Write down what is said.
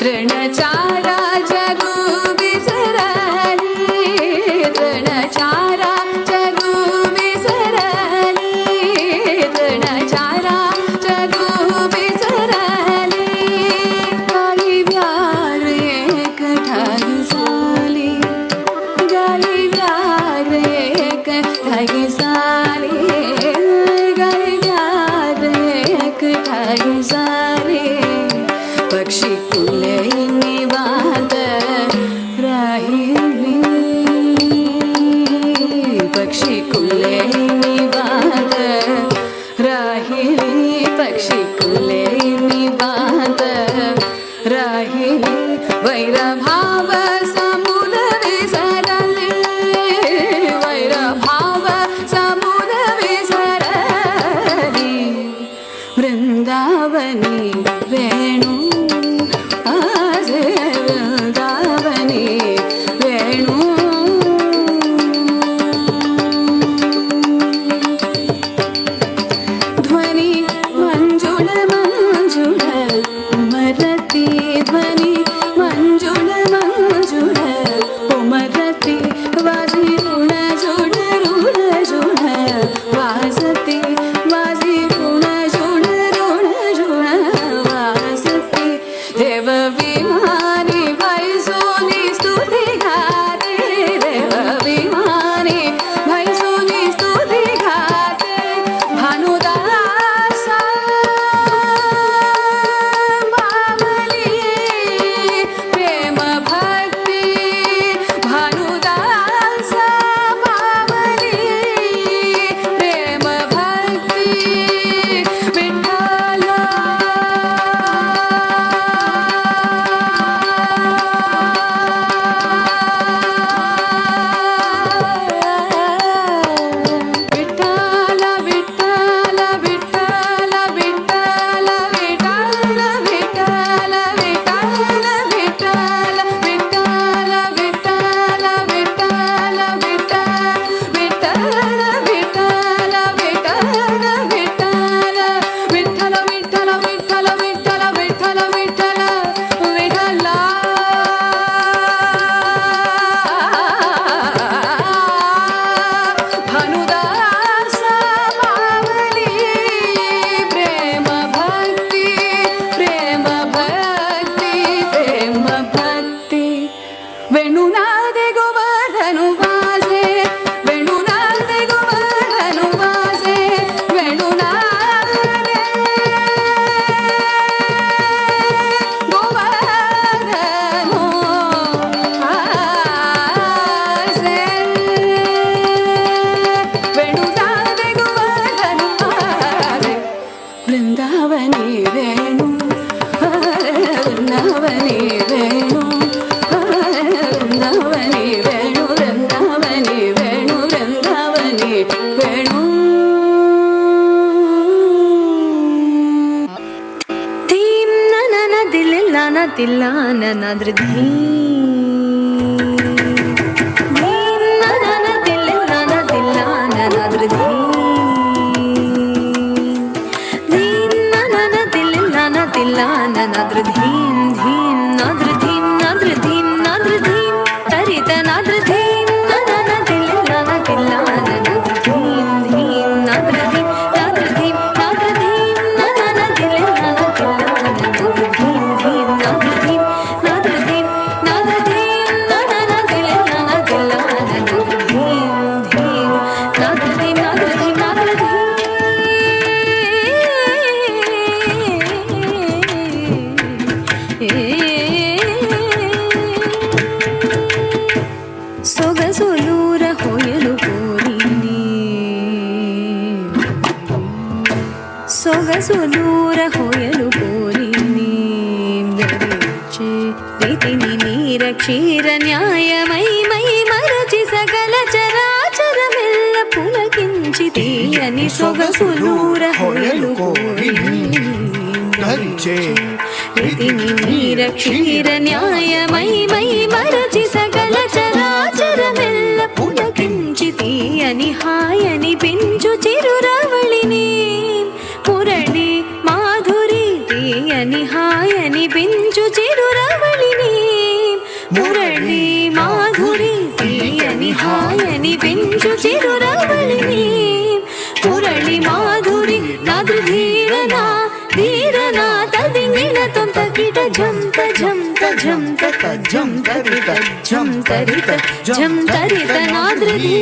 ऋणचारा जगु विसरली ऋणचारा जगु विसरली ऋणचारा जगु विसरली गाई व्यार एक ठागसाली गाई व्यार एक ठागसाली गाई व्यार एक ठागसाली पक्षी कुले निवाद राहिली पक्षी कुले निवाद राहिली पक्षी कुले निवाद राहिली वैरभाव समुद्र विसरली वैरभाव समुद्र विसरली वृंदावनी वेणु ಸೊಗಸುಲೂರ ಹೊಯಲು ಕೋರಿನಿ ಧರಿಚೆ ರೀತಿನಿ ನೀರ ಕ್ಷೀರ ನ್ಯಾಯಮೈ ಮೈ ಮರಚಿ ಸಕಲ ಚರಾಚರಮೆಲ್ಲ ಪುಲಕಿಂಚಿತೀಯನಿ ಸೊಗಸುಲೂರ ಹೊಯಲು ಕೋರಿನಿ ಧರಿಚೆ ರೀತಿನಿ ನೀರ ಕ್ಷೀರ ನ್ಯಾಯಮೈ ಮೈ ಮರಚಿ ಸಕಲ ಚರಾಚರಮೆಲ್ಲ పులకించితీయని హాయని పెంచు చిరురవళిని మురళి మాధురి తీయని హాయని పెంచు చిరురవళి చిరురవళిని మురళి మాధురి తీయని హాయని పెంచు చిరురవళిని మురళి మాధురి నాదు ధీరనా ధీరనా తదింగిన తొంతకిట ఝంత ఝంత ఝంత ఝంతరిత ఝంతరిత ఝంతరిత నాద్రధీ